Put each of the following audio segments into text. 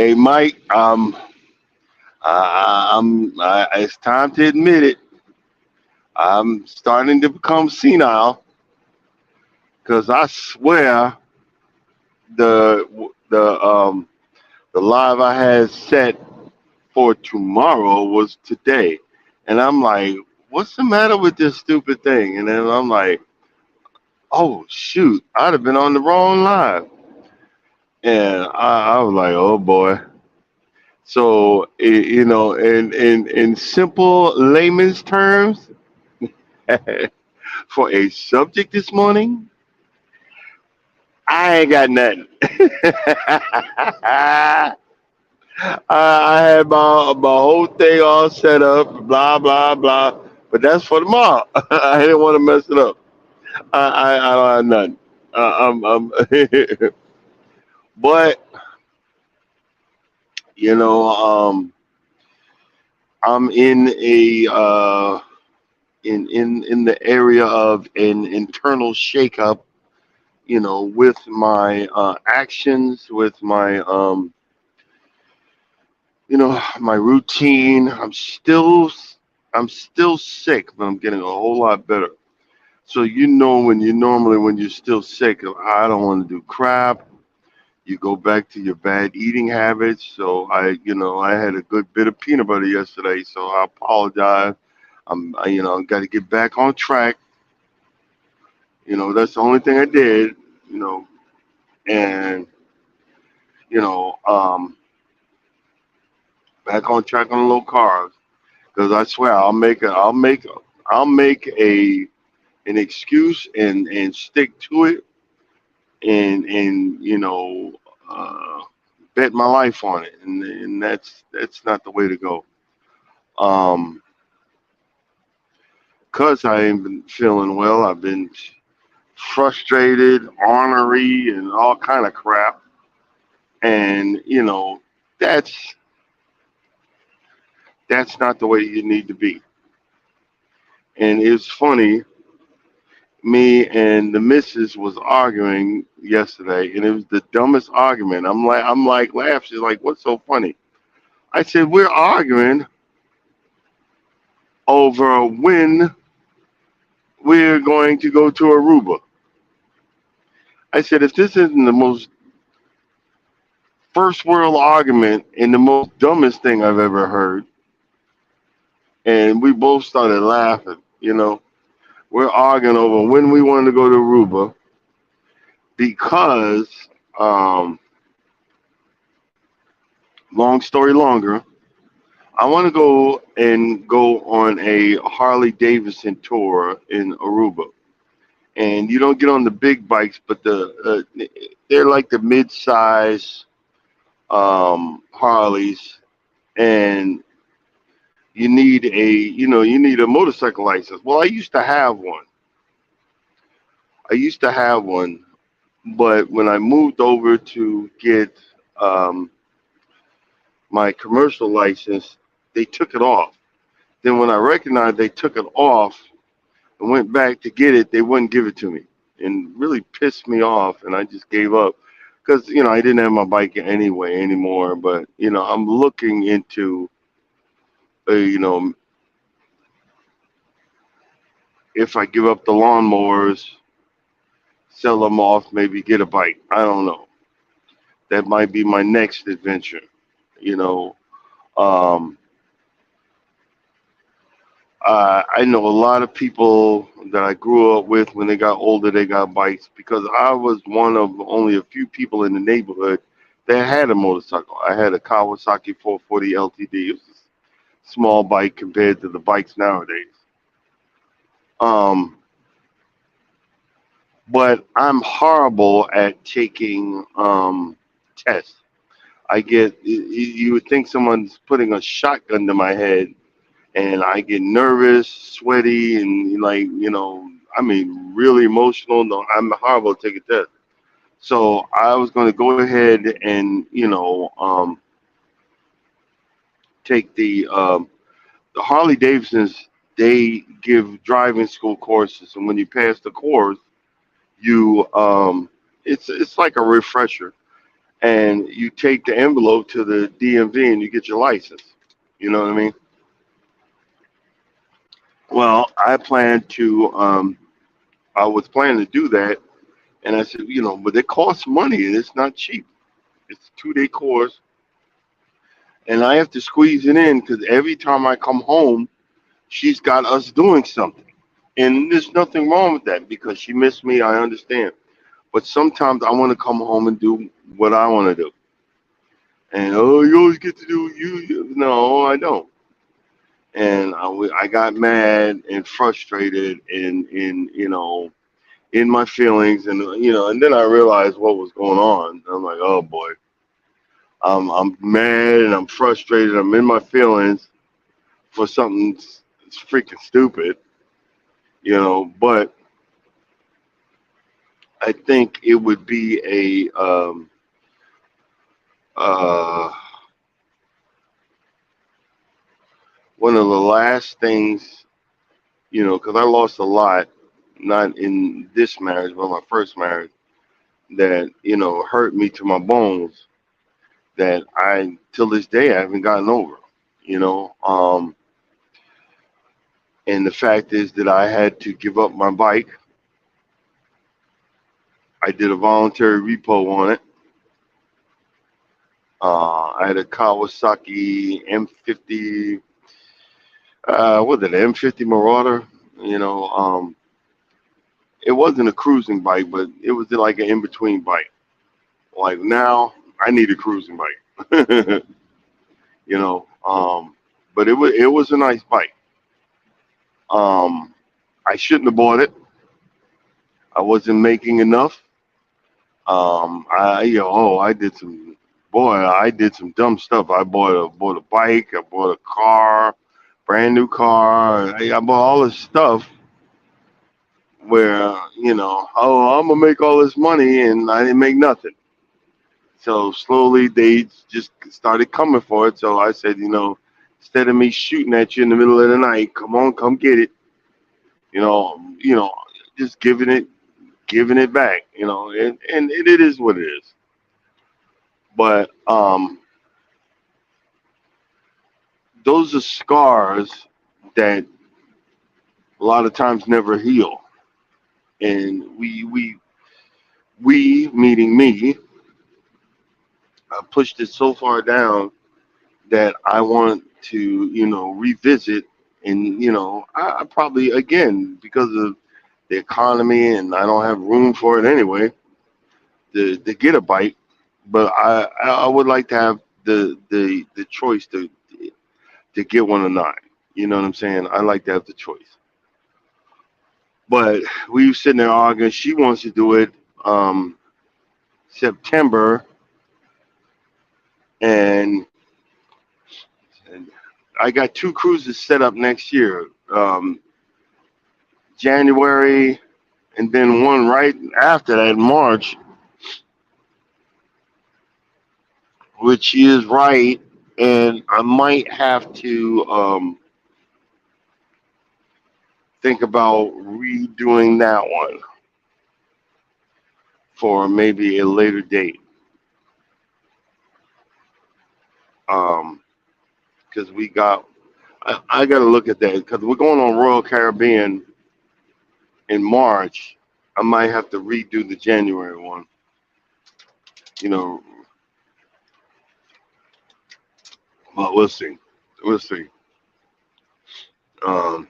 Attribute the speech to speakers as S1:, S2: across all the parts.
S1: Hey, Mike. It's time to admit it. I'm starting to become senile because I swear the the live I had set for tomorrow was today, and I'm like, what's the matter with this stupid thing? And then I'm like, oh shoot, I'd have been on the wrong live, and I was like, oh boy. So in simple layman's terms, for a subject this morning, I ain't got nothing. I had my whole thing all set up, blah blah blah. But that's for tomorrow. I didn't want to mess it up. I don't have nothing. But you know, I'm in the area of an internal shakeup. With my actions, with my my routine. I'm still sick, but I'm getting a whole lot better. So when you're still sick, I don't want to do crap. You go back to your bad eating habits. So I had a good bit of peanut butter yesterday, so I apologize. Got to get back on track. That's the only thing I did. You know, and you know, back on track on the low carbs because I swear I'll make an excuse and stick to it and uh, bet my life on it, and that's not the way to go. Um, cause I ain't been feeling well. I've been frustrated, ornery, and all kind of crap, and that's that's not the way you need to be. And it's funny, me and the missus was arguing yesterday, and it was the dumbest argument. I'm like laughing. She's like, "What's so funny?" I said, "We're arguing over when we're going to go to Aruba." I said, "If this isn't the most first world argument and the most dumbest thing I've ever heard," and we both started laughing. We're arguing over when we wanted to go to Aruba because, um, long story longer, I want to go on a Harley Davidson tour in Aruba. And you don't get on the big bikes, but they're like the mid-size Harleys, and you need a motorcycle license. Well, I used to have one, but when I moved over to get um, my commercial license, they took it off. Then when I recognized they took it off and went back to get it, they wouldn't give it to me, and really pissed me off. And I just gave up because I didn't have my bike anyway anymore. But I'm looking into uh, you know if I give up the lawnmowers, sell them off, maybe get a bike. I don't know. That might be my next adventure. You know, um, I know a lot of people that I grew up with when they got older, they got bikes because I was one of only a few people in the neighborhood that had a motorcycle. I had a Kawasaki 440 LTD. It was a small bike compared to the bikes nowadays. Um, but I'm horrible at taking tests. You would think someone's putting a shotgun to my head, and I get nervous, sweaty, and I mean, really emotional. No, I'm horrible at taking tests. So I was going to go ahead and take the Harley Davidsons. They give driving school courses, and when you pass the course, you it's like a refresher, and you take the envelope to the DMV and you get your license. You know what I mean? Well, I was planning to do that, and I said, but it costs money and it's not cheap. It's a 2 day course, and I have to squeeze it in because every time I come home, she's got us doing something. And there's nothing wrong with that because she missed me. I understand. But sometimes I want to come home and do what I want to do. And oh, you always get to do you. No, I don't. And I got mad and frustrated and in my feelings and then I realized what was going on. I'm like, oh boy, I'm mad and I'm frustrated. I'm in my feelings for something freaking stupid, But I think it would be uh, one of the last things, because I lost a lot, not in this marriage, but my first marriage, that, hurt me to my bones that I, till this day, I haven't gotten over, you know. And the fact is that I had to give up my bike. I did a voluntary repo on it. I had a Kawasaki M50, what is it, M50 Marauder, you know. It wasn't a cruising bike, but it was like an in between bike. Like now, I need a cruising bike, you know. But it was a nice bike. Um, I shouldn't have bought it. I wasn't making enough. I did some dumb stuff. I bought a bike. I bought a car, brand new car. I bought all this stuff where oh, I'm gonna make all this money and I didn't make nothing. So slowly they just started coming for it. So I said, instead of me shooting at you in the middle of the night, come on, come get it. Just giving it back. And it is what it is. But those are scars that a lot of times never heal. And we meaning me, pushed it so far down that I want to, revisit. And, I probably, again, because of the economy and I don't have room for it anyway, to get a bike. But I would like to have the choice to get one or not. You know what I'm saying? I like to have the choice. But we were sitting there arguing. She wants to do it September, and, and I got two cruises set up next year, January, and then one right after that in March, which is right. And I might have to think about redoing that one for maybe a later date. Um, because I got to look at that because we're going on Royal Caribbean in March. I might have to redo the January one. You know, but we'll see. We'll see. Um,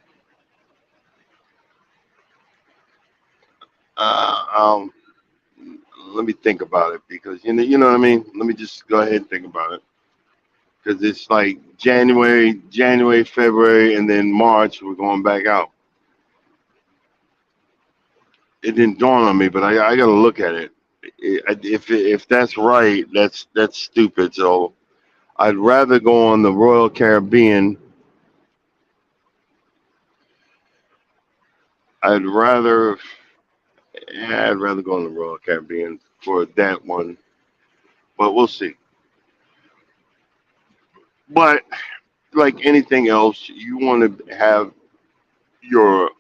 S1: uh, um, Let me think about it because you know what I mean. Let me just go ahead and think about it because it's like January, February, and then March we're going back out. It didn't dawn on me, but I got to look at it. If that's right, that's stupid. So I'd rather go on the Royal Caribbean. I'd rather I'd rather go on the Royal Caribbean for that one, but we'll see. But like anything else, you want to have your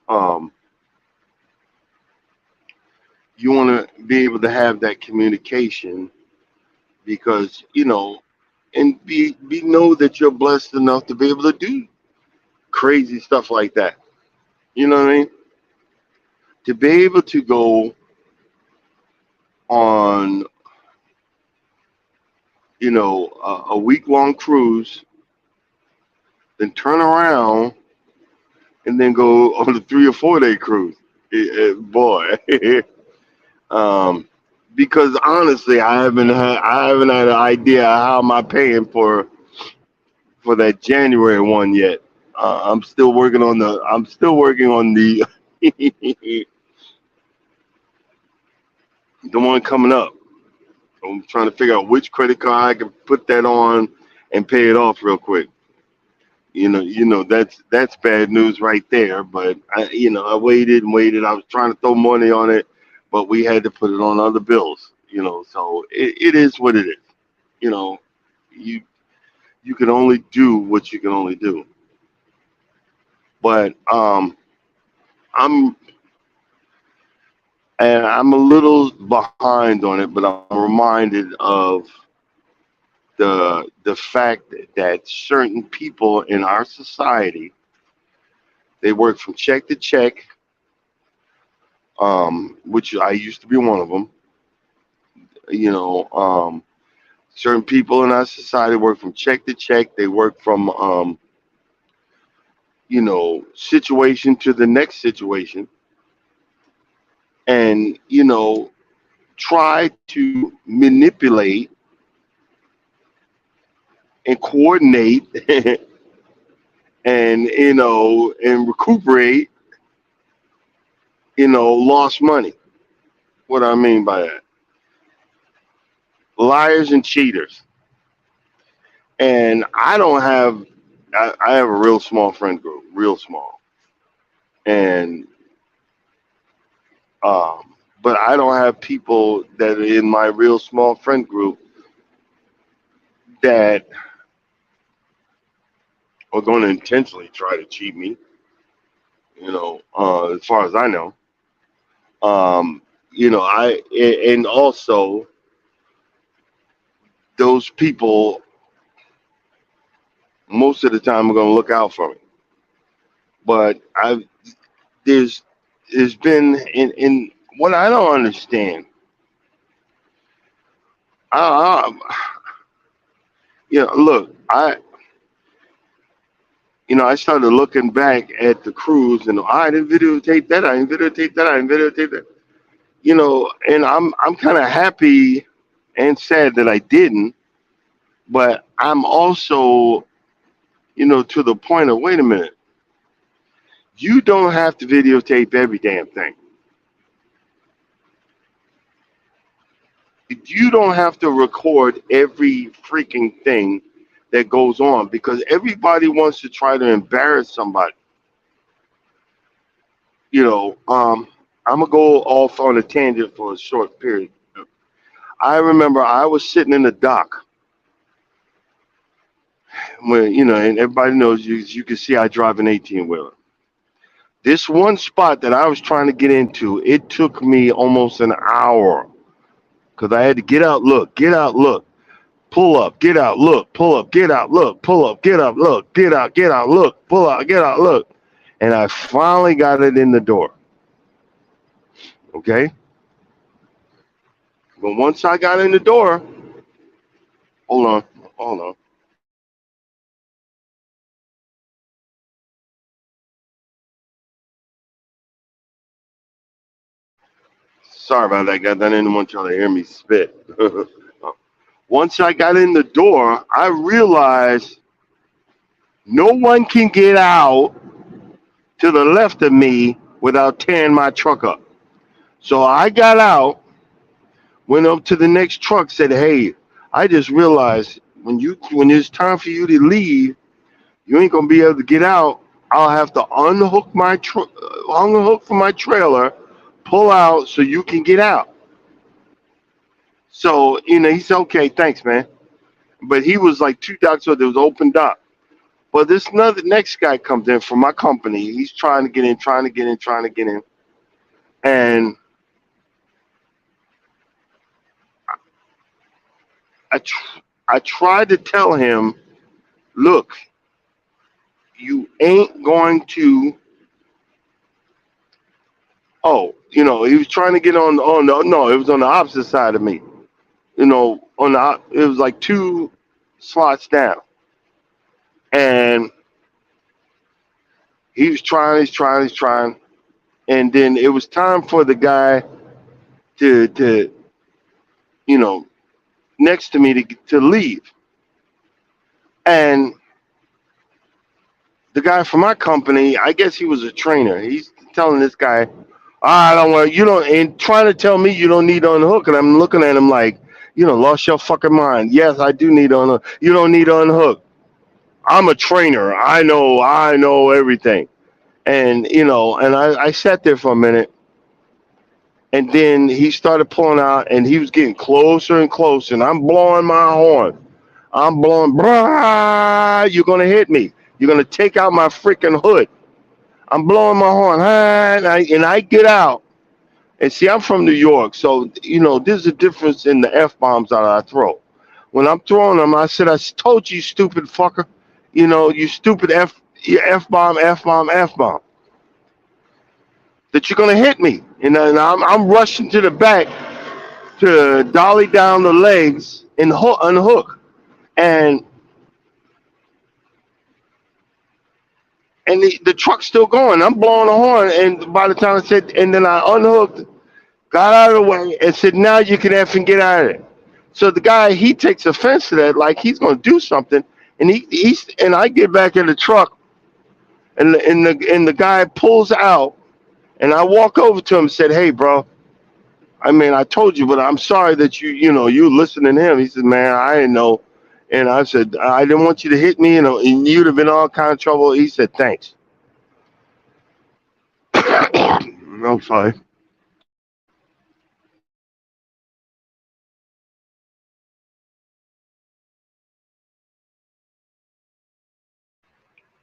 S1: you want to be able to have that communication because and be know that you're blessed enough to be able to do crazy stuff like that. You know what I mean? To be able to go on a week long cruise, then turn around and then go on a 3 or 4 day cruise. Boy, um, because honestly, I haven't had an idea how am I paying for that January one yet. I'm still working on the the one coming up. I'm trying to figure out which credit card I can put that on and pay it off real quick. That's bad news right there. But I waited and waited. I was trying to throw money on it, but we had to put it on other bills. So it is what it is. You know, you you can only do what you can only do. But I'm I'm a little behind on it, but I'm reminded of the fact that certain people in our society, they work from check to check, which I used to be one of them. You know, certain people in our society work from check to check. They work from situation to the next situation, and try to manipulate and coordinate and recuperate lost money. What I mean by that, liars and cheaters. And I have a real small friend group, real small. And but I don't have people that are in my real small friend group that are going to intentionally try to cheat me. As far as I know. And also those people most of the time are going to look out for me. But there's there's been in what I don't understand. I, look, I started looking back at the cruise, and I didn't videotape that. I didn't videotape that. I didn't videotape that. And I'm kind of happy and sad that I didn't. But I'm also, to the point of wait a minute, you don't have to videotape every damn thing. You don't have to record every freaking thing that goes on because everybody wants to try to embarrass somebody. I'm gonna go off on a tangent for a short period. I remember I was sitting in the dock when and everybody knows you can see I drive an 18 wheeler. This one spot that I was trying to get into, it took me almost an hour because I had to get out, look, pull up, get out, look, pull up, get out, look, pull up, get out, look, get out, look, pull out, get out, look. And I finally got it in the door. Okay? But once I got in the door, hold on, hold on. Sorry about that, guys. I didn't want y'all to hear me spit. Once I got in the door, I realized no one can get out to the left of me without tearing my truck up. So I got out, went up to the next truck, said, "Hey, I just realized when it's time for you to leave, you ain't gonna be able to get out. I'll have to unhook from my trailer, pull out so you can get out." So he said, "Okay, thanks, man." But he was like two docks, so there was open dock. But this another next guy comes in from my company. He's trying to get in, trying to get in, trying to get in, and I tried to tell him, look, you ain't going to. Oh, he was trying to get on the no, it was on the opposite side of me. It was like two slots down, and he's trying, and then it was time for the guy to you know next to me to leave, and the guy from my company, I guess he was a trainer. He's telling this guy, I don't want you don't and trying to tell me you don't need to unhook, and I'm looking at him like, lost your fucking mind. Yes, I do need to unhook. You don't need to unhook. I'm a trainer. I know everything. And and I sat there for a minute, and then he started pulling out, and he was getting closer and closer, and I'm blowing my horn. I'm blowing, brah, you're gonna hit me. You're gonna take out my freaking hood. I'm blowing my horn, and I get out. And see, I'm from New York, so there's a difference in the f bombs that I throw. When I'm throwing them, I said, "I told you, stupid fucker, you stupid f bomb, f bomb, f bomb, that you're gonna hit me." And I'm rushing to the back to dolly down the legs and unhook, and the truck's still going. I'm blowing the horn, and by the time I said, and then I unhooked, got out of the way, and said, "Now you can effing get out of it." So the guy, he takes offense to that, like he's going to do something, and and I get back in the truck, and the guy pulls out, and I walk over to him and said, "Hey, bro, I mean, I told you, but I'm sorry that you listening to him." He said, "Man, I didn't know," and I said, "I didn't want you to hit me, and you'd have been all kind of trouble." He said, "Thanks." I'm sorry.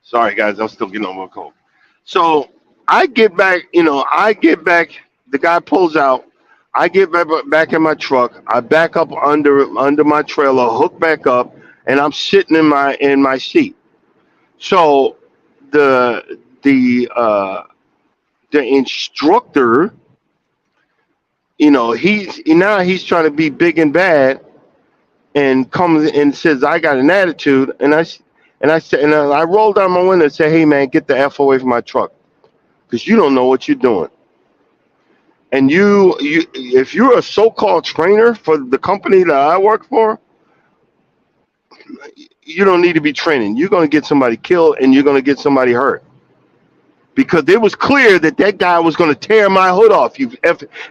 S1: Sorry, guys, I'm still getting over a cold. So I get back, the guy pulls out. I get back in my truck. I back up under my trailer, hook back up, and I'm sitting in my seat. So the instructor, he's trying to be big and bad, and comes and says, "I got an attitude," and I roll down my window and say, "Hey, man, get the f away from my truck, because you don't know what you're doing." And if you're a so-called trainer for the company that I work for, you don't need to be training. You're going to get somebody killed, and you're going to get somebody hurt, because it was clear that guy was going to tear my hood off. And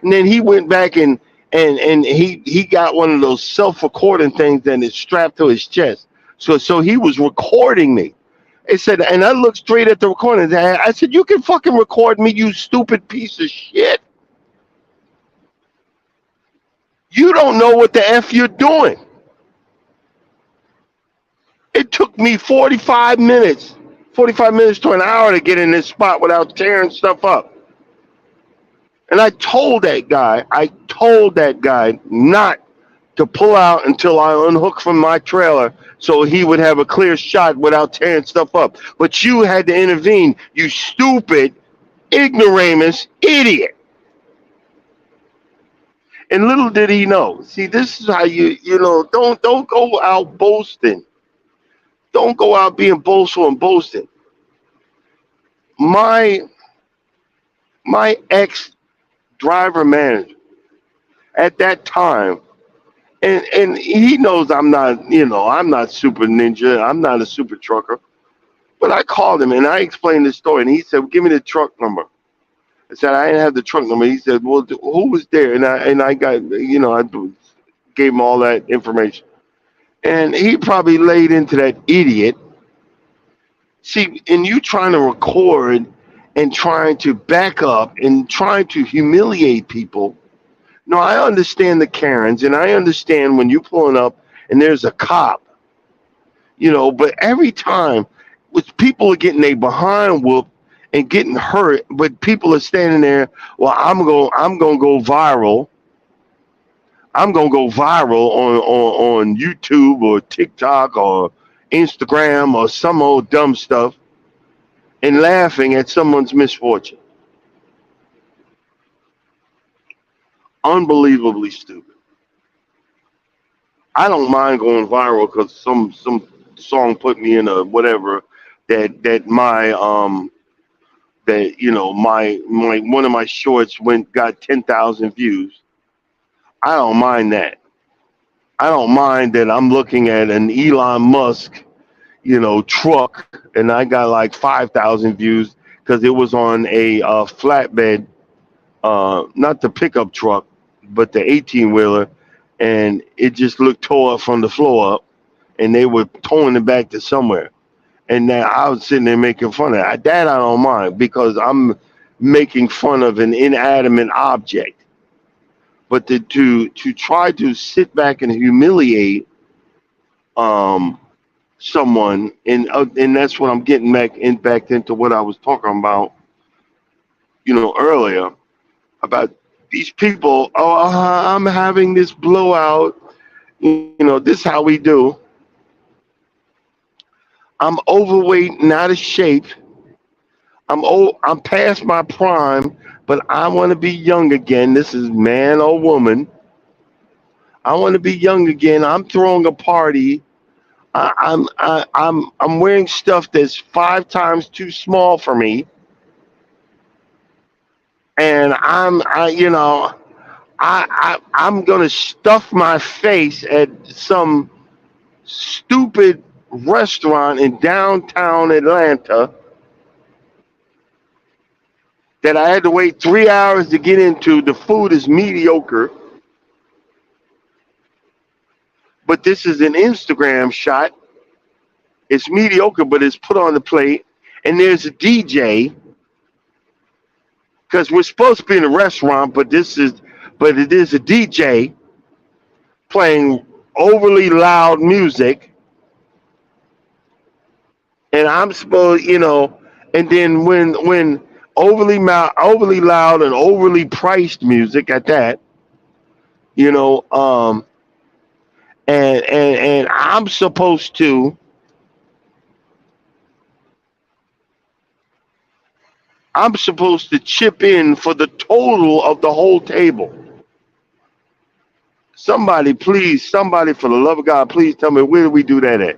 S1: then he went back and he got one of those self-recording things that is strapped to his chest. So he was recording me. It said, and I looked straight at the recording. I said, "You can fucking record me, you stupid piece of shit. You don't know what the f you're doing." It took me 45 minutes to an hour to get in this spot without tearing stuff up. And I told that guy not to pull out until I unhooked from my trailer, so he would have a clear shot without tearing stuff up. But you had to intervene, you stupid, ignoramus idiot. And little did he know. See, this is how don't go out boasting. Don't go out being boastful and boasting. My my ex driver manager at that time, and he knows I'm not super ninja. I'm not a super trucker. But I called him and I explained the story, and he said, "Give me the truck number." I said, "I didn't have the truck number." He said, "Well, who was there?" And I got I gave him all that information, and he probably laid into that idiot. See, and you trying to record and trying to back up and trying to humiliate people. No, I understand the Karens, and I understand when you pulling up and there's a cop, but every time with people are getting their behind whooped and getting hurt, but people are standing there, well, I'm going to go viral. I'm gonna go viral on YouTube or TikTok or Instagram or some old dumb stuff and laughing at someone's misfortune. Unbelievably stupid. I don't mind going viral because some song put me in a whatever that my that my one of my shorts went got 10,000 views. I don't mind that. I don't mind that I'm looking at an Elon Musk truck and I got like 5,000 views because it was on a flatbed, not the pickup truck, but the 18 wheeler, and it just looked tore up from the floor up, and they were towing it back to somewhere. And now I was sitting there making fun of that. That I don't mind because I'm making fun of an inanimate object. But to try to sit back and humiliate um, someone, and that's what I'm getting back into what I was talking about, earlier about these people. Oh, I'm having this blowout. This is how we do. I'm overweight, not a shape. I'm past my prime, but I want to be young again. This is man or woman. I want to be young again. I'm throwing a party. I'm wearing stuff that's 5 times too small for me, and I'm gonna stuff my face at some stupid restaurant in downtown Atlanta that I had to wait 3 hours to get into. The food is mediocre, but this is an Instagram shot. It's mediocre, but it's put on the plate, and there's a DJ because we're supposed to be in a restaurant, but it is a DJ playing overly loud music, and I'm supposed, and then when overly loud and overly priced music at that, you know, um, and I'm supposed to chip in for the total of the whole table. Somebody, please, somebody, for the love of God, please tell me where do we do that at?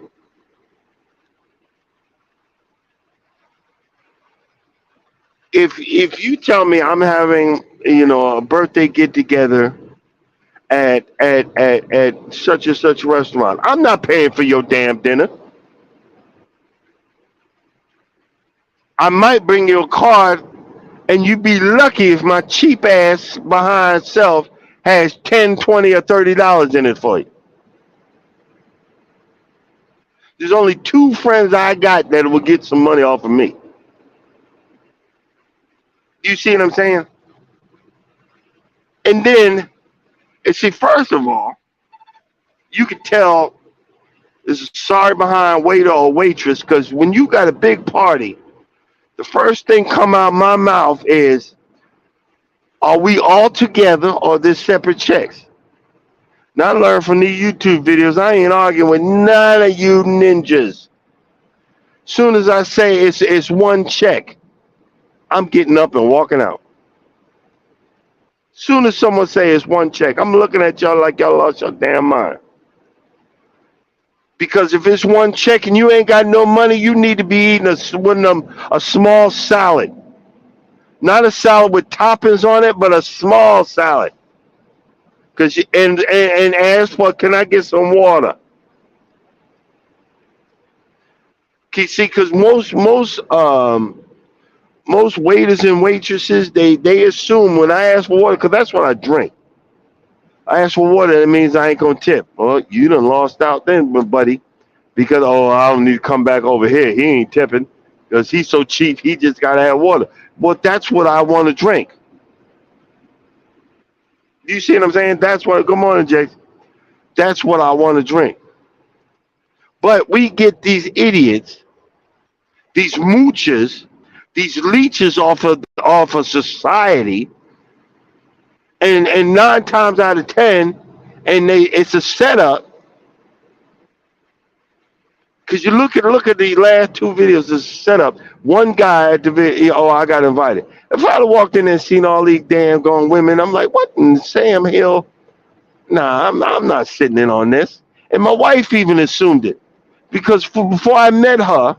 S1: If you tell me I'm having a birthday get together at such and such restaurant, I'm not paying for your damn dinner. I might bring you a card, and you'd be lucky if my cheap ass behind self has 10, 20, or $30 in it for you. There's only two friends I got that will get some money off of me. You see what I'm saying? And then, and see, first of all, you can tell there's a sorry behind waiter or waitress because when you got a big party, the first thing come out my mouth is, "Are we all together or there's separate checks?" Now I learned from these YouTube videos, I ain't arguing with none of you ninjas. Soon as I say it's one check, I'm getting up and walking out. Soon as someone say it's one check, I'm looking at y'all like y'all lost your damn mind. Because if it's one check and you ain't got no money, you need to be eating a small salad. Not a salad with toppings on it, but a small salad. And ask for, can I get some water? See, because most waiters and waitresses they assume when I ask for water, because that's what I drink. I ask for water, that means I ain't gonna tip. Well, you done lost out then, buddy, because I don't need to come back over here. He ain't tipping because he's so cheap. He just gotta have water. Well, that's what I want to drink. You see what I'm saying? That's what. Good morning, Jake. That's what I want to drink. But we get these idiots, these moochers, these leeches off of society, and 9 times out of 10, and it's a setup. Cause you look at the last two videos, it's a setup. One guy at the video, oh, I got invited. If I'd have walked in and seen all these damn gone women, I'm like, what in Sam Hill? Nah, I'm not sitting in on this. And my wife even assumed it because before I met her,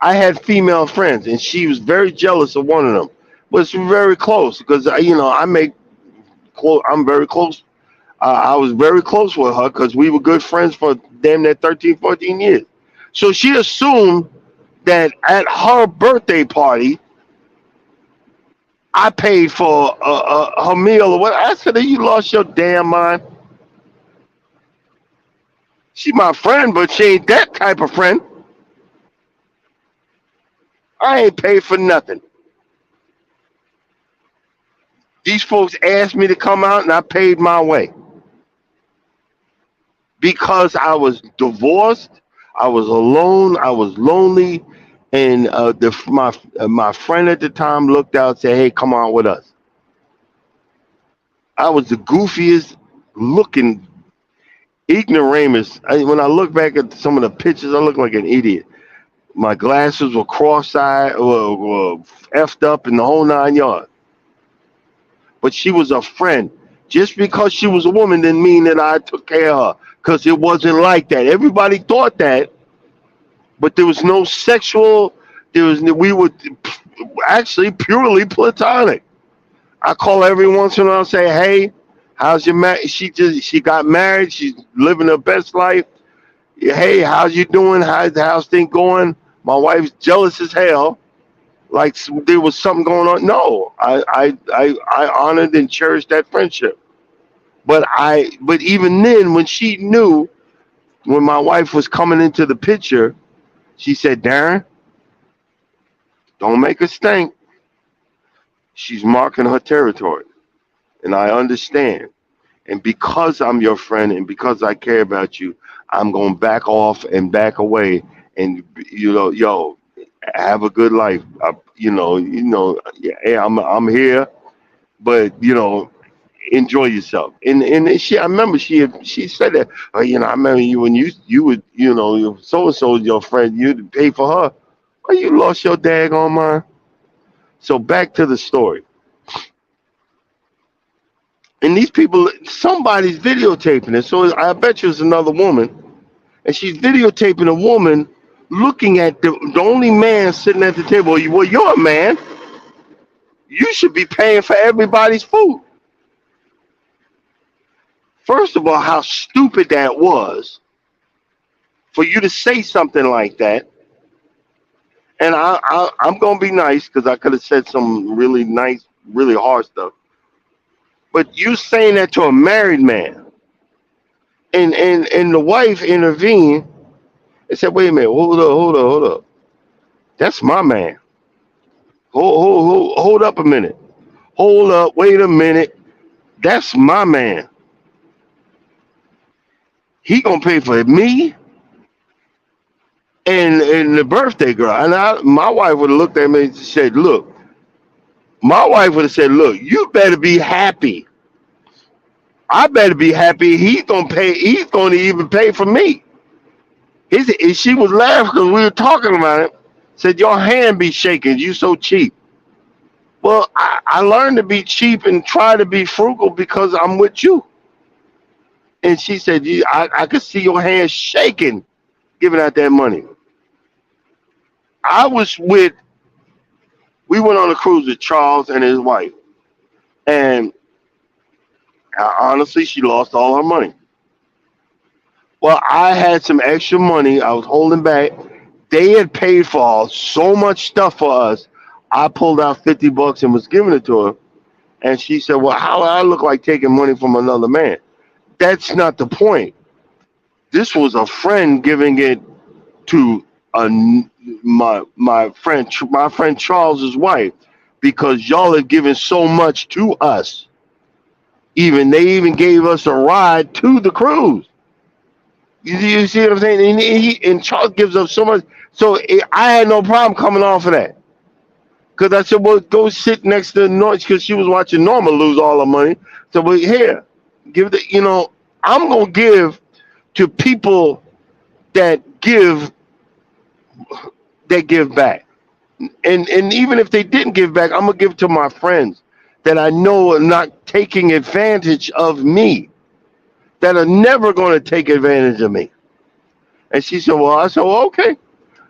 S1: I had female friends, and she was very jealous of one of them. Was very close because I make close. I'm very close. I was very close with her because we were good friends for damn near 13, 14 years. So she assumed that at her birthday party, I paid for her meal or what. I said, "You lost your damn mind." She my friend, but she ain't that type of friend. I ain't paid for nothing. These folks asked me to come out, and I paid my way because I was divorced. I was alone. I was lonely, and my friend at the time looked out and said, "Hey, come on with us." I was the goofiest looking ignoramus. When I look back at some of the pictures, I look like an idiot. My glasses were cross-eyed, were effed up, in the whole 9 yards. But she was a friend. Just because she was a woman didn't mean that I took care of her, because it wasn't like that. Everybody thought that, but there was no sexual. We were actually purely platonic. I call every once in a while and say, "Hey, how's your she got married. She's living her best life. Hey, how's you doing? How's things going?" My wife's jealous as hell, like there was something going on. No, I honored and cherished that friendship. But even then, when she knew, when my wife was coming into the picture, she said, "Darren, don't make a stink. She's marking her territory, and I understand. And because I'm your friend and because I care about you, I'm gonna back off and back away. And yo, have a good life. Yeah, I'm here, but enjoy yourself." And I remember she said that. I remember you when you would so and so your friend, you'd pay for her. Well, you lost your daggone mind. So back to the story. And these people, somebody's videotaping it. So I bet you it's another woman, and she's videotaping a woman looking at the only man sitting at the table. Well, you're a man. You should be paying for everybody's food. First of all, how stupid that was for you to say something like that. And I'm going to be nice because I could have said some really nice, really hard stuff. But you saying that to a married man, and the wife intervened and said, "Wait a minute, hold up. That's my man. Hold up a minute. Hold up, wait a minute. That's my man. He gonna pay for me and the birthday girl." And my wife would have looked at me and said, "Look," my wife would have said, "Look, you better be happy. I better be happy. He's gonna pay. He's gonna even pay for me." She was laughing because we were talking about it. Said, "Your hand be shaking. You so cheap." Well, I learned to be cheap and try to be frugal because I'm with you. And she said, I could see your hands shaking giving out that money. I was with, we went on a cruise with Charles and his wife. And honestly, she lost all her money. Well, I had some extra money. I was holding back. They had paid for so much stuff for us. I pulled out $50 and was giving it to her. And she said, "Well, how do I look like taking money from another man?" That's not the point. This was a friend giving it to my friend Charles's wife, because y'all have given so much to us. They even gave us a ride to the cruise. You see what I'm saying? And Charles gives up so much. So I had no problem coming off of that. Because I said, "Well, go sit next to Norma," because she was watching Norma lose all her money. So, "Well, here." Give the, I'm gonna give to people that give back. And even if they didn't give back, I'm gonna give to my friends that I know are not taking advantage of me, that are never gonna take advantage of me. And she said, well, I said, well, okay.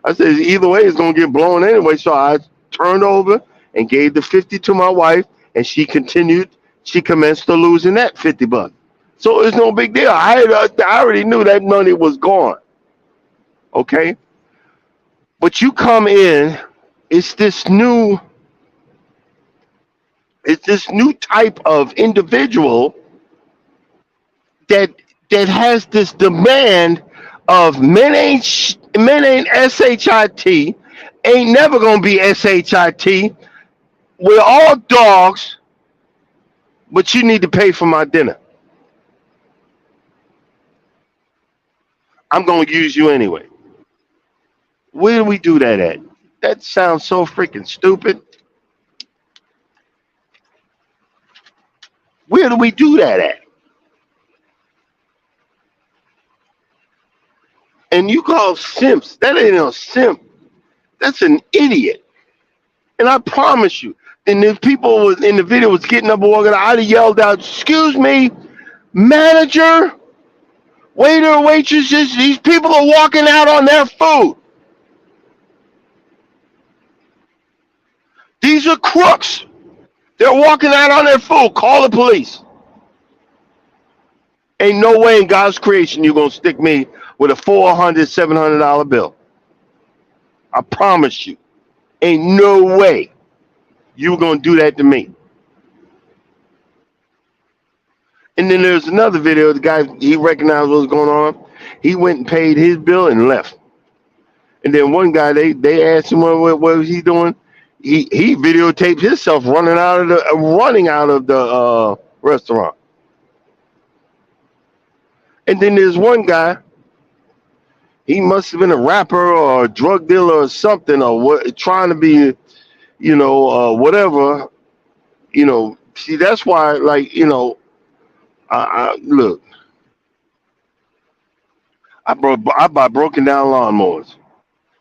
S1: I said, either way, it's gonna get blown anyway. So I turned over and gave the 50 to my wife, and she continued. She commenced to losing that $50. So it's no big deal. I already knew that money was gone. Okay, but you come in, it's this new, type of individual that has this demand of men ain't shit, ain't never gonna be shit. We're all dogs, but you need to pay for my dinner. I'm gonna use you anyway. Where do we do that at? That sounds so freaking stupid. Where do we do that at? And you call simps? That ain't no simp. That's an idiot. And I promise you, and the people was in the video was getting up and walking out. I'd have yelled out, "Excuse me, manager, waiter, waitresses. These people are walking out on their food. These are crooks. They're walking out on their food. Call the police." Ain't no way in God's creation you're gonna stick me with a $400, $700 bill. I promise you. Ain't no way you gonna do that to me. And then there's another video. The guy, he recognized what was going on. He went and paid his bill and left. And then one guy, they asked him what was he doing. He videotaped himself running out of the restaurant. And then there's one guy. He must have been a rapper or a drug dealer or something, or what, trying to be, whatever. See, that's why, like, look, I buy broken down lawnmowers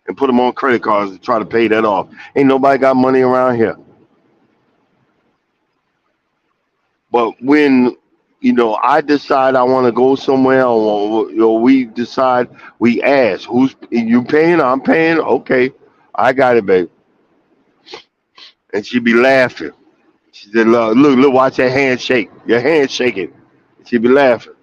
S1: and put them on credit cards to try to pay that off. Ain't nobody got money around here. But when I decide I want to go somewhere, or we decide, we ask, who's you paying? I'm paying. Okay, I got it, babe. And she'd be laughing. She said, look, watch that hand shake. Your hand shaking. She'd be laughing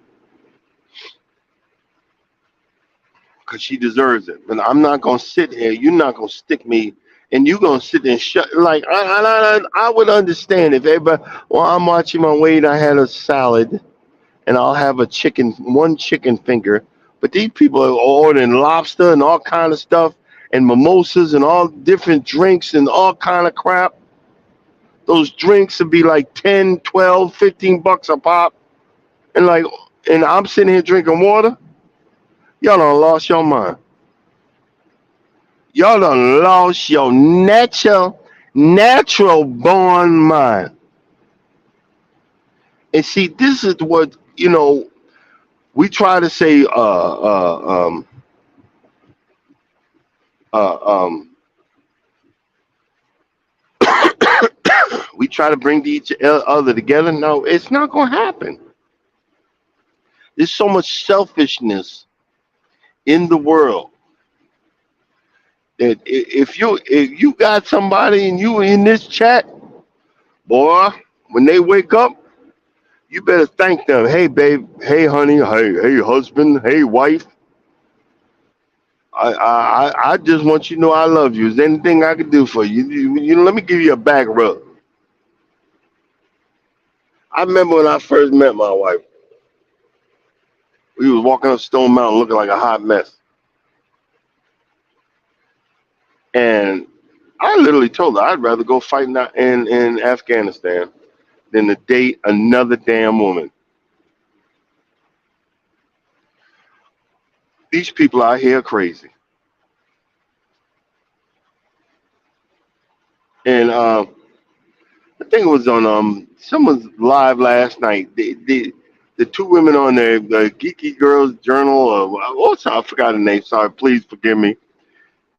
S1: because she deserves it. But I'm not gonna sit here. You're not gonna stick me, and you're gonna sit there and shut. Like I would understand if everybody. Well, I'm watching my weight. I had a salad, and I'll have one chicken finger. But these people are ordering lobster and all kind of stuff, and mimosas and all different drinks and all kind of crap. Those drinks would be like 10, 12, $15 a pop. And like, and I'm sitting here drinking water. Y'all done lost your mind. Y'all done lost your natural born mind. And see, this is what, we try to say, uh, um, we try to bring each other together. No, it's not going to happen. There's so much selfishness in the world that if you got somebody and you in this chat, boy, when they wake up, you better thank them. Hey, babe. Hey, honey. Hey, husband. Hey, wife. I just want you to know I love you. Is there anything I can do for you? Let me give you a back rub. I remember when I first met my wife. We was walking up Stone Mountain looking like a hot mess, and I literally told her I'd rather go fight in Afghanistan than to date another damn woman. These people out here are crazy. And I think it was on someone's live last night. The the two women on there, the Geeky Girls Journal, or also I forgot the name. Sorry, please forgive me.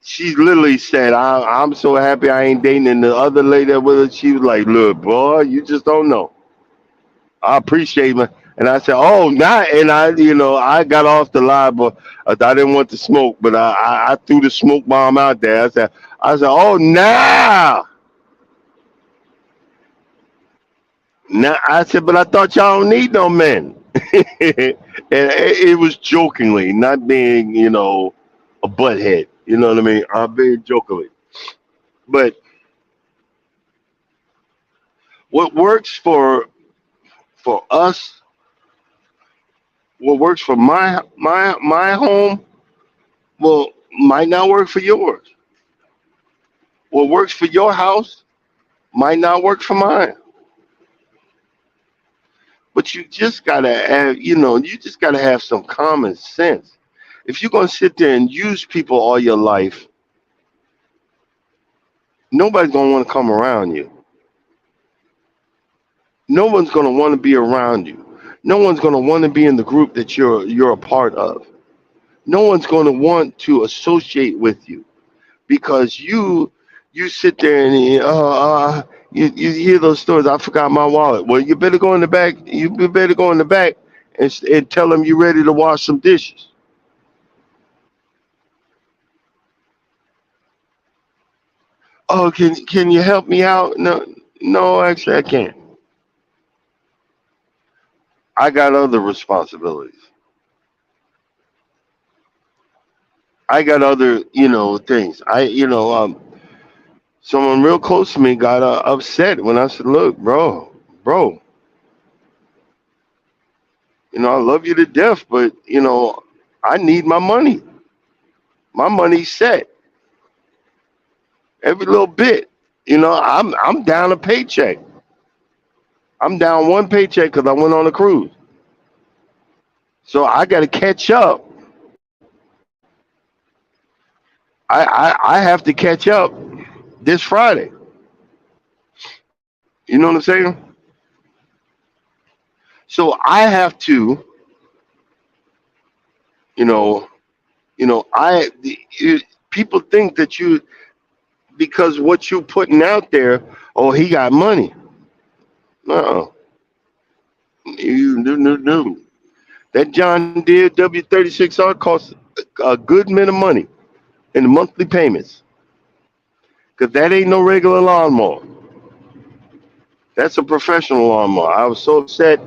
S1: She literally said, I'm so happy I ain't dating." And the other lady that with her, she was like, "Look, boy, you just don't know. I appreciate my." And I said, "Oh, not." And I got off the line, but I didn't want to smoke, but I threw the smoke bomb out there. I said, "Oh, now." Now I said, "But I thought y'all don't need no men." And it was jokingly, not being, a butthead. You know what I mean? I'm being jokingly. But what works for us, what works for my home, well, might not work for yours. What works for your house might not work for mine. But you just gotta have, you just gotta have some common sense. If you're gonna sit there and use people all your life, nobody's gonna want to come around you. No one's gonna want to be around you. No one's gonna want to be in the group that you're a part of. No one's gonna want to associate with you because you sit there and you hear those stories. I forgot my wallet. Well, you better go in the back. You better go in the back and tell them you're ready to wash some dishes. Oh, can you help me out? No, no, actually I can't. I got other responsibilities. I got other, things. Someone real close to me got upset when I said, "Look, bro, I love you to death, but I need my money. My money's set every little bit. I'm down a paycheck. I'm down one paycheck because I went on a cruise, so I got to catch up. I have to catch up this Friday. You know what I'm saying? So I have to, you know, people think that because what you putting out there, oh, he got money. No, you no. That John Deere W36R costs a good bit of money in the monthly payments because that ain't no regular lawnmower. That's a professional lawnmower. I was so upset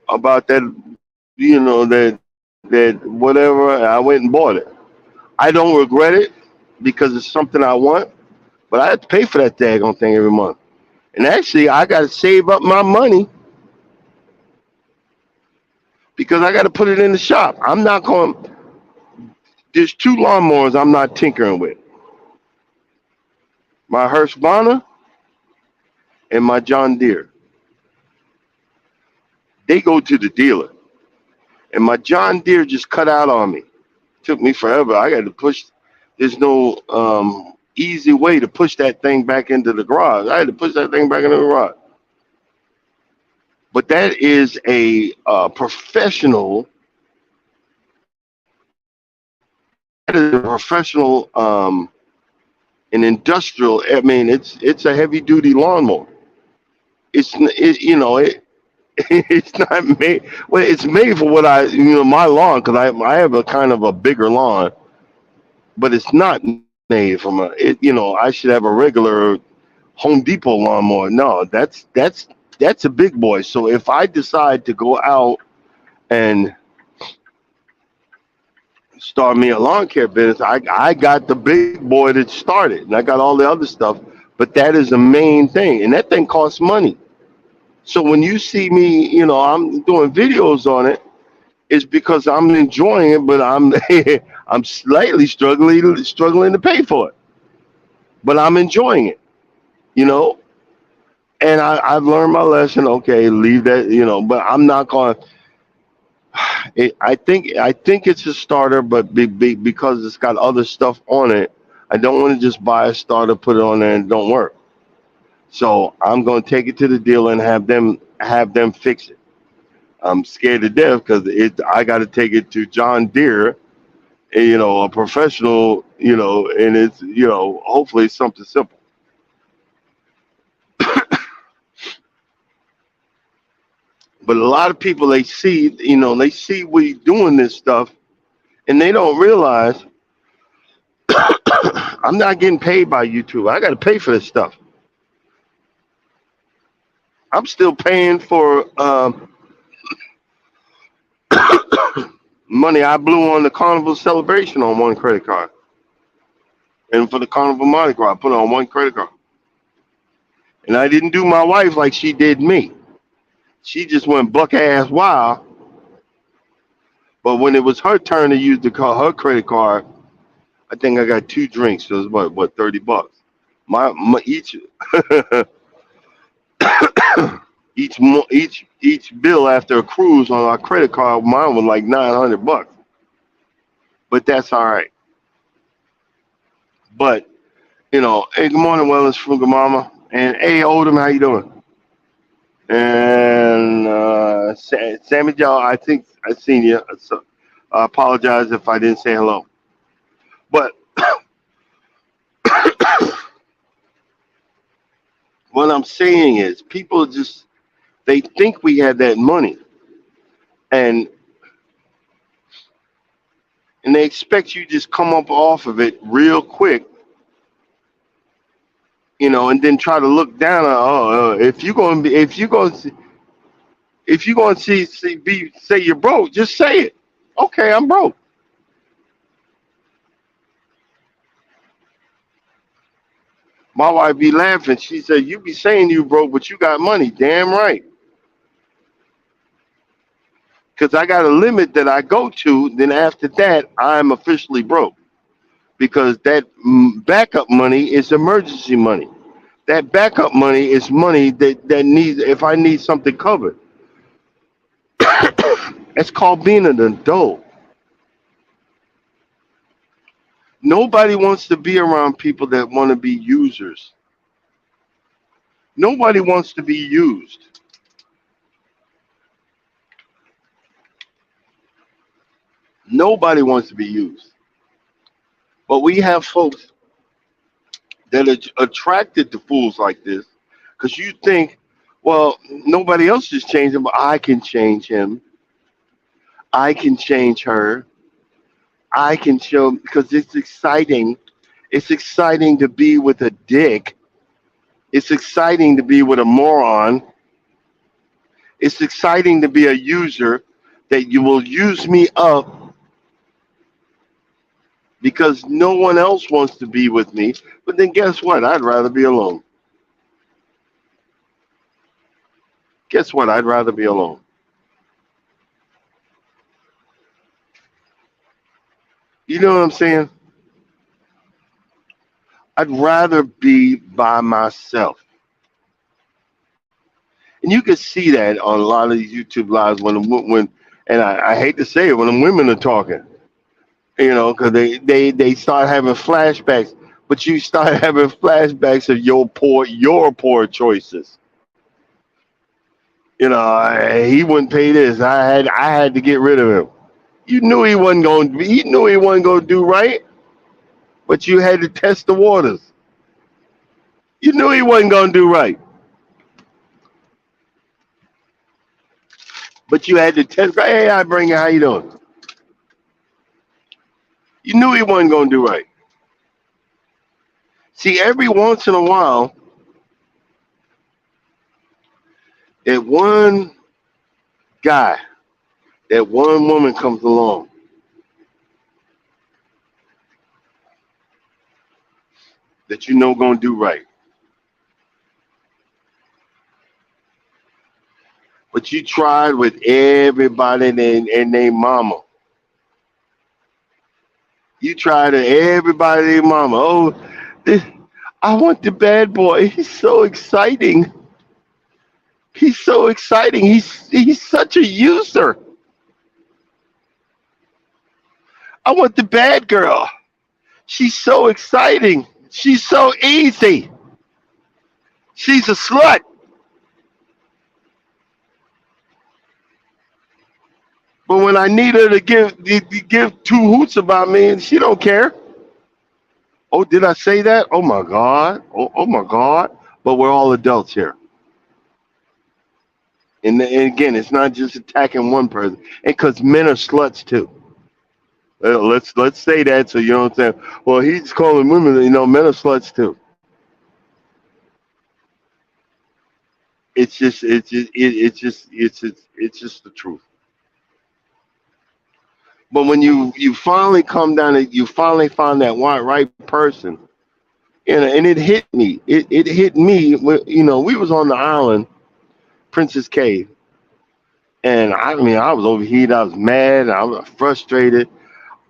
S1: about that, that whatever. I went and bought it. I don't regret it because it's something I want, but I have to pay for that daggone thing every month. And actually, I got to save up my money because I got to put it in the shop. I'm not going. There's two lawnmowers I'm not tinkering with: my Husqvarna and my John Deere. They go to the dealer, and my John Deere just cut out on me. Took me forever. I got to push. There's no easy way to push that thing back into the garage. I had to push that thing back into the garage. But that is a professional. That is a professional, an industrial. I mean, it's a heavy duty lawnmower. It's not made. Well, it's made for what my lawn because I have a kind of a bigger lawn, but it's not made from I should have a regular Home Depot lawnmower. No, that's a big boy. So if I decide to go out and start me a lawn care business, I got the big boy that started, and I got all the other stuff. But that is the main thing, and that thing costs money. So when you see me, I'm doing videos on it, it's because I'm enjoying it, but I'm slightly struggling to pay for it. But I'm enjoying it, you know. And I've learned my lesson. Okay, leave that, But I'm not going. I think it's a starter, but because it's got other stuff on it, I don't want to just buy a starter, put it on there, and it don't work. So I'm going to take it to the dealer and have them fix it. I'm scared to death because I got to take it to John Deere, a professional, and it's, hopefully it's something simple. But a lot of people, they see we doing this stuff, and they don't realize I'm not getting paid by YouTube. I got to pay for this stuff. I'm still paying for money I blew on the Carnival celebration on one credit card, and for the Carnival Mardi Gras, I put it on one credit card. And I didn't do my wife like she did me. She just went buck ass wild. But when it was her turn to use her credit card, I think I got two drinks. So it was what, $30. My each each bill after a cruise on our credit card, mine was like $900. But that's all right. But hey, good morning, Wellness Frugal Mama, and hey, Oldham, how you doing? And Sammy Joe, I think I seen you. So I apologize if I didn't say hello. But what I'm saying is, people just they think we have that money, and they expect you to just come up off of it real quick, and then try to look down on, if you're going to be, if you're going to say you're broke, just say it. Okay, I'm broke. My wife be laughing. She said, "You be saying you broke, but you got money." Damn right. Because I got a limit that I go to. Then after that, I'm officially broke. Because that backup money is emergency money. That backup money is money that needs, if I need something covered. It's called being an adult. Nobody wants to be around people that want to be users. Nobody wants to be used. Nobody wants to be used. But we have folks that are attracted to fools like this because you think, well, nobody else is changing, but I can change him. I can change her. I can show because it's exciting. It's exciting to be with a dick. It's exciting to be with a moron. It's exciting to be a user that you will use me up because no one else wants to be with me. But then guess what? I'd rather be alone. Guess what? I'd rather be alone. You know what I'm saying? I'd rather be by myself. And you can see that on a lot of these YouTube lives and I hate to say it, when the women are talking, because they start having flashbacks, but you start having flashbacks of your poor choices. He wouldn't pay this. I had to get rid of him. He knew he wasn't going to do right, but you had to test the waters. You knew he wasn't going to do right, but you had to test. Hey, I bring you. How you doing? You knew he wasn't going to do right. See, every once in a while, that one guy, that one woman comes along that going to do right. But you tried with everybody and their mama. You tried with everybody and their mama. Oh, this, I want the bad boy. He's so exciting. He's so exciting. He's such a user. I want the bad girl. She's so exciting. She's so easy. She's a slut. But when I need her to give two hoots about me, she don't care. Oh, did I say that? Oh my God. Oh my God. But we're all adults here. And again, it's not just attacking one person. And because men are sluts too. Let's say that so you know what I'm saying. Well, he's calling women, men are sluts too. It's just the truth. But when you finally come down and you finally find that right person, and it hit me. It hit me. We was on the island, Princess Cave, and I mean I was overheated. I was mad. I was frustrated.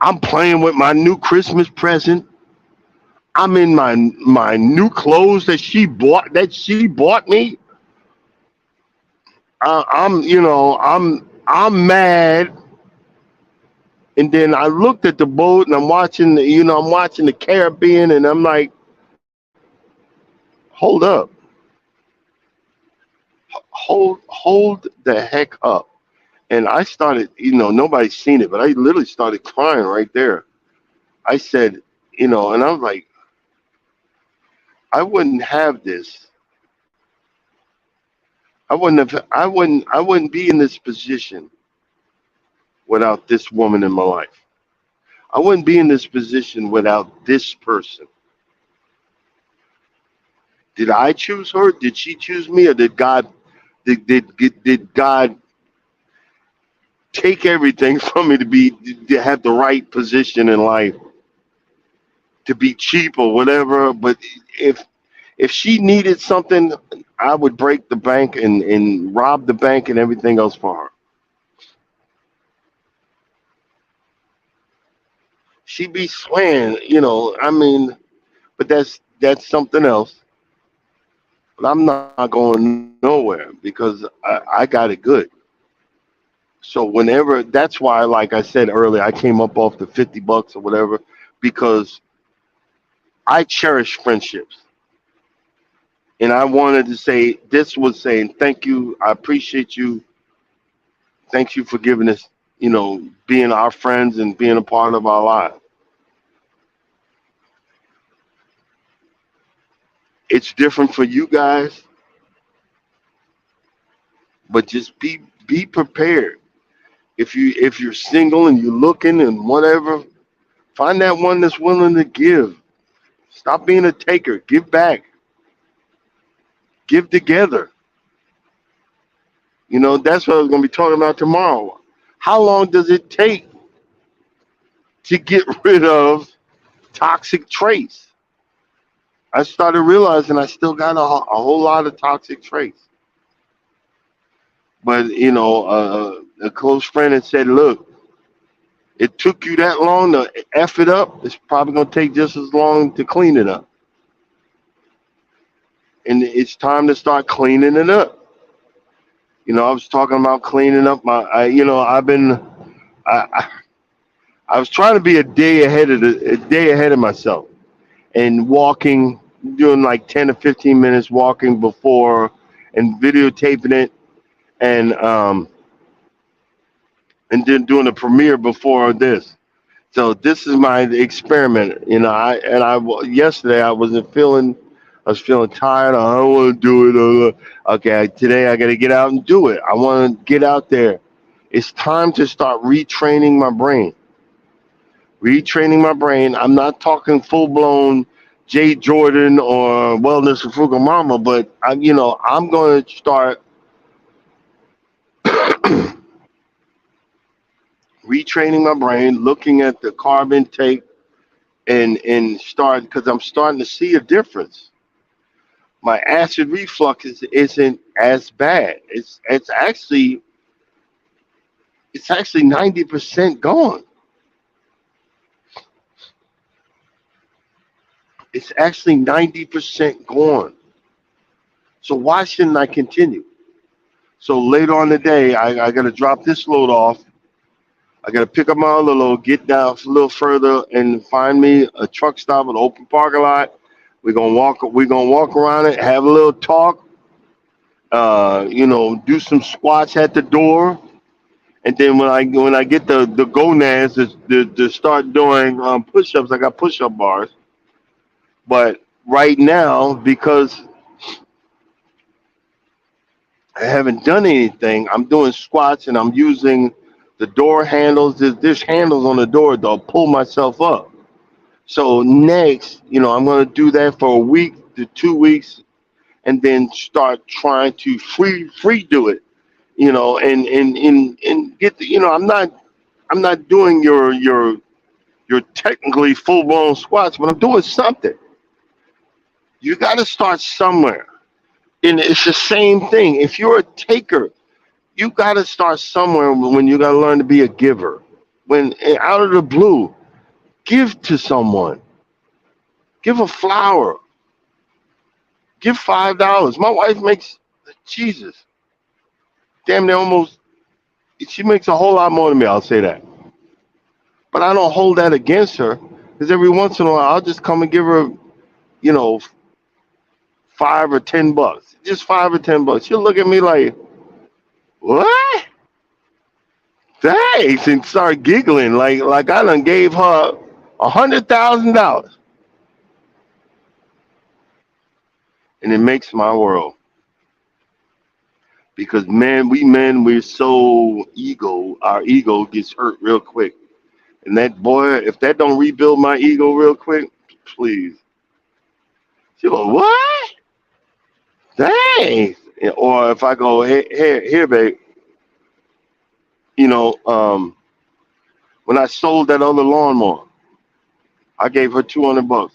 S1: I'm playing with my new Christmas present. I'm in my new clothes that she bought me. I'm mad. And then I looked at the boat and I'm watching the Caribbean and I'm like, hold up, hold the heck up. And I started, nobody's seen it, but I literally started crying right there. I said, and I was like, I wouldn't have this. I wouldn't be in this position without this woman in my life. I wouldn't be in this position without this person. Did I choose her? Did she choose me? Or did God take everything from me to have the right position in life, to be cheap or whatever? But if she needed something, I would break the bank and rob the bank and everything else for her. She be swearing, I mean, but that's something else. But I'm not going nowhere because I got it good. So whenever that's why, like I said earlier, I came up off the $50 or whatever because I cherish friendships. And I wanted to say this was saying thank you. I appreciate you. Thank you for giving us, being our friends and being a part of our lives. It's different for you guys, but just be prepared. If you're single and you're looking and whatever, find that one that's willing to give. Stop being a taker. Give back. Give together. That's what I was going to be talking about tomorrow. How long does it take to get rid of toxic traits? I started realizing I still got a whole lot of toxic traits. But, a close friend had said, look, it took you that long to F it up. It's probably going to take just as long to clean it up. And it's time to start cleaning it up. I was talking about cleaning up I've been, I, I was trying to be a day ahead of myself and walking, doing like 10 to 15 minutes walking before and videotaping it and then doing a premiere before this. So this is my experiment. Yesterday I was feeling tired. I don't want to do it. Okay, today I got to get out and do it. I want to get out there. It's time to start retraining my brain. Retraining my brain. I'm not talking full blown Jay Jordan or Wellness of Frugal Mama, but I'm going to start retraining my brain, looking at the carb intake and start because I'm starting to see a difference. My acid reflux isn't as bad. It's actually 90% gone. It's actually 90% gone. So why shouldn't I continue? So later on today, I got to drop this load off. I got to pick up my other load, get down a little further, and find me a truck stop, an open parking lot. We're gonna walk. We're gonna walk around it, have a little talk. Do some squats at the door, And then when I get the gonads to start doing push-ups, I got push-up bars. But right now, because I haven't done anything, I'm doing squats and I'm using the door handles. There's handles on the door to pull myself up. So next, I'm gonna do that for a week to 2 weeks, and then start trying to free do it. And get I'm not doing your technically full blown squats, but I'm doing something. You got to start somewhere, and it's the same thing. If you're a taker, you got to start somewhere. When you got to learn to be a giver. When out of the blue, give to someone. Give a flower. Give $5. My wife makes Jesus, damn near almost. She makes a whole lot more than me. I'll say that, but I don't hold that against her because every once in a while I'll just come and give her, you know, $5 or $10, just $5 or $10. She'll look at me like, "What? Thanks," and start giggling like I done gave her $100,000, and it makes my world because we're so our ego gets hurt real quick, and that boy, if that don't rebuild my ego real quick, please, she go, "What? Thanks," or if I go, here, babe, you know, um, when I sold that other lawnmower, I gave her $200.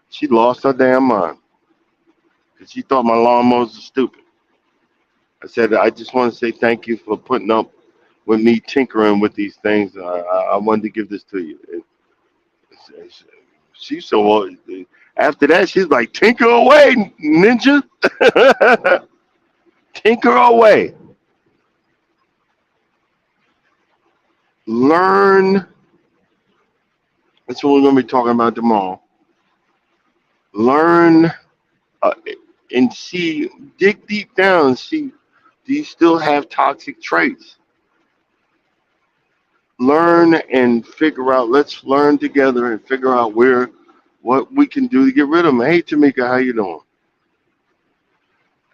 S1: She lost her damn mind because she thought my lawnmowers were stupid. I said, I just want to say thank you for putting up with me tinkering with these things. I wanted to give this to you. She said, well, after that, she's like, tinker away, ninja. Tinker away. Learn. That's what we're going to be talking about tomorrow. Learn uh, and see, dig deep down and see, do you still have toxic traits? Learn and figure out. Let's learn together and figure out what we can do to get rid of them. Hey, Tamika, how you doing?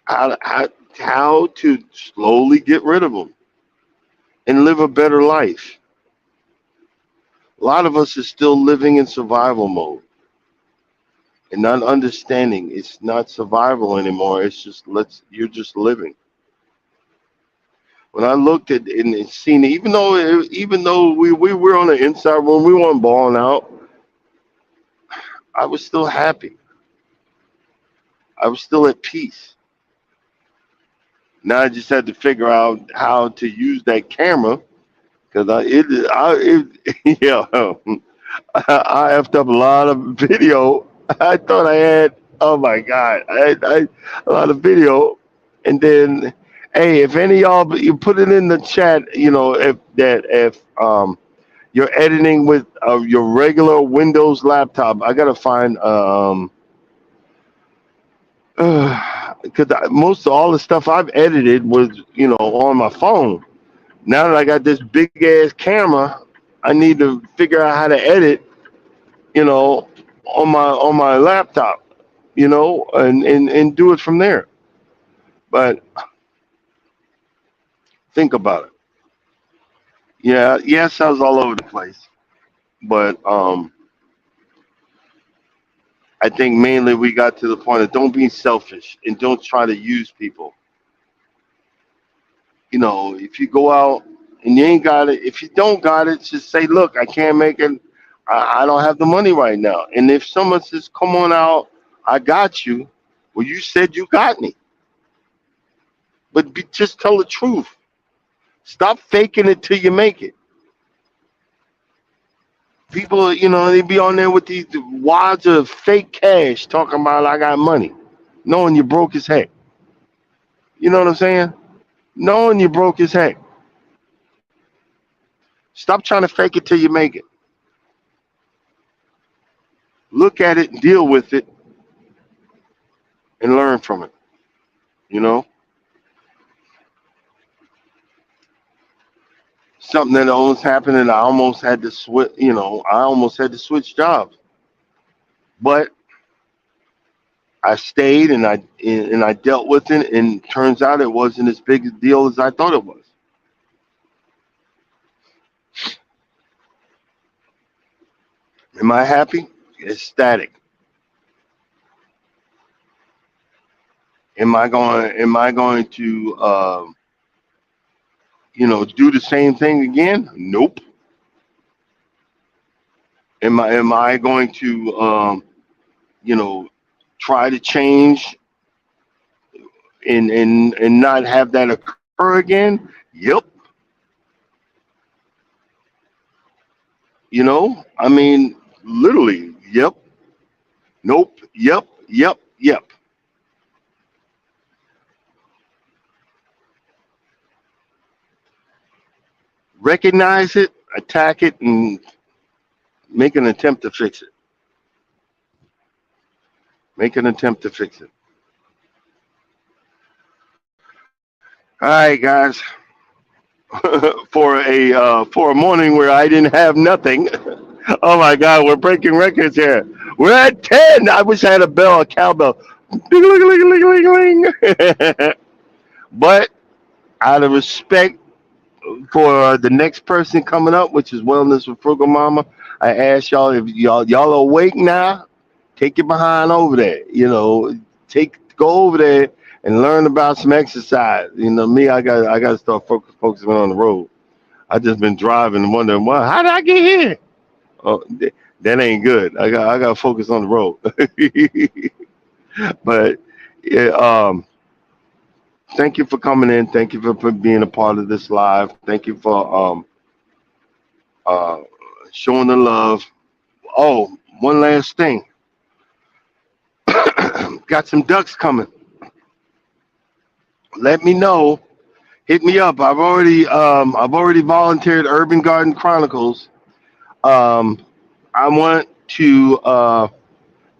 S1: How to slowly get rid of them and live a better life. A lot of us is still living in survival mode and not understanding it's not survival anymore. It's just you're just living. When I looked at and seen it, even though we were on the inside when we weren't balling out, I was still happy. I was still at peace. Now I just had to figure out how to use that camera because yeah, I effed up a lot of video. I thought I had, oh my God, I a lot of video, and then, hey, if any of y'all, you put it in the chat, if you're editing with your regular Windows laptop, I gotta find because most of all the stuff I've edited was on my phone. Now that I got this big ass camera, I need to figure out how to edit, you know, on my laptop, and do it from there. But think about it. Yeah, yes, I was all over the place, but I think mainly we got to the point of don't be selfish and don't try to use people. If you go out and you ain't got it, if you don't got it, just say, look, I can't make it. I don't have the money right now. And if someone says, come on out, I got you. Well, you said you got me, but just tell the truth. Stop faking it till you make it. People, they be on there with these wads of fake cash talking about I got money, knowing you broke as heck. You know what I'm saying? Knowing you broke as heck. Stop trying to fake it till you make it. Look at it, deal with it, and learn from it. You know? something that almost happened, and I almost had to switch. I almost had to switch jobs, but I stayed and I dealt with it, and turns out it wasn't as big a deal as I thought it was. Am I happy? Ecstatic. Am I going to do the same thing again? Nope. Am I going to you know try to change and not have that occur again? Yep. I mean, literally, yep, nope, yep, yep, yep. Recognize it, attack it, and make an attempt to fix it. Make an attempt to fix it. All right, guys. For a morning where I didn't have nothing. Oh my God, we're breaking records here. We're at 10. I wish I had a bell, a cowbell. Ding, ling, ling, ling, ling, ling. But out of respect for the next person coming up, which is Wellness with Frugal Mama, I ask y'all, if y'all are awake now, take your behind over there. Go over there and learn about some exercise. Me, I got to start focusing on the road. I just been driving and wondering, well, how did I get here? Oh, that ain't good. I got to focus on the road. But yeah, thank you for coming in. Thank you for being a part of this live. Thank you for uh, showing the love. Oh, one last thing. Got some ducks coming. Let me know. Hit me up. I've already volunteered Urban Garden Chronicles. Um, I want to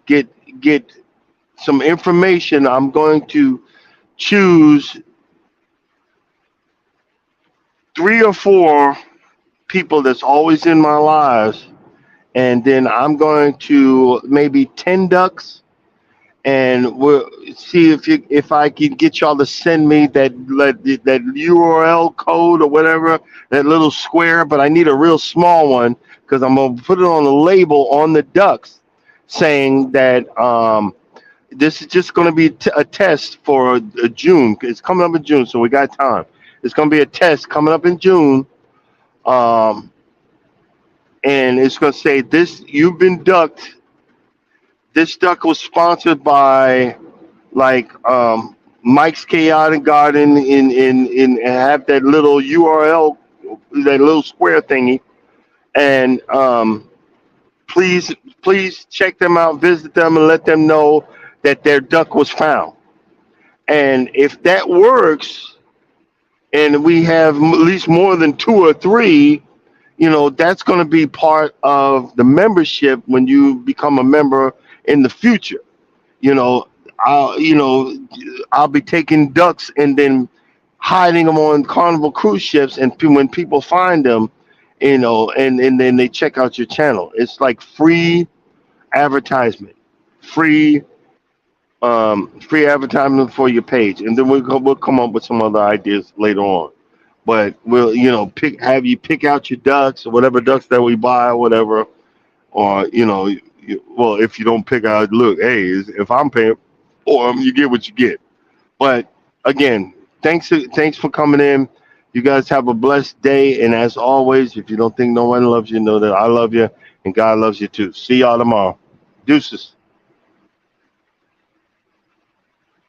S1: get get some information. I'm going to choose 3 or 4 people that's always in my lives, and then I'm going to maybe 10 ducks, and we'll see if I can get y'all to send me that URL code or whatever, that little square. But I need a real small one because I'm gonna put it on the label on the ducks, saying that this is just going to be a test for June. It's coming up in June, so we got time. It's going to be a test coming up in June, um, and it's going to say this. You've been ducked. This duck was sponsored by like Mike's Chaotic Garden in and have that little URL, that little square thingy, and please check them out, visit them, and let them know that their duck was found. And if that works, and we have at least more than 2 or 3, that's going to be part of the membership when you become a member in the future. You know, I'll be taking ducks and then hiding them on Carnival cruise ships, and when people find them, and then they check out your channel. It's like free advertisement, free free advertisement for your page, and then we'll come up with some other ideas later on. But we'll have you pick out your ducks or whatever ducks that we buy or whatever, or well, if you don't pick out, look, hey, if I'm paying for 'em, you get what you get. But again, thanks for coming in. You guys have a blessed day, and as always, if you don't think no one loves you, know that I love you and God loves you too. See y'all tomorrow. Deuces.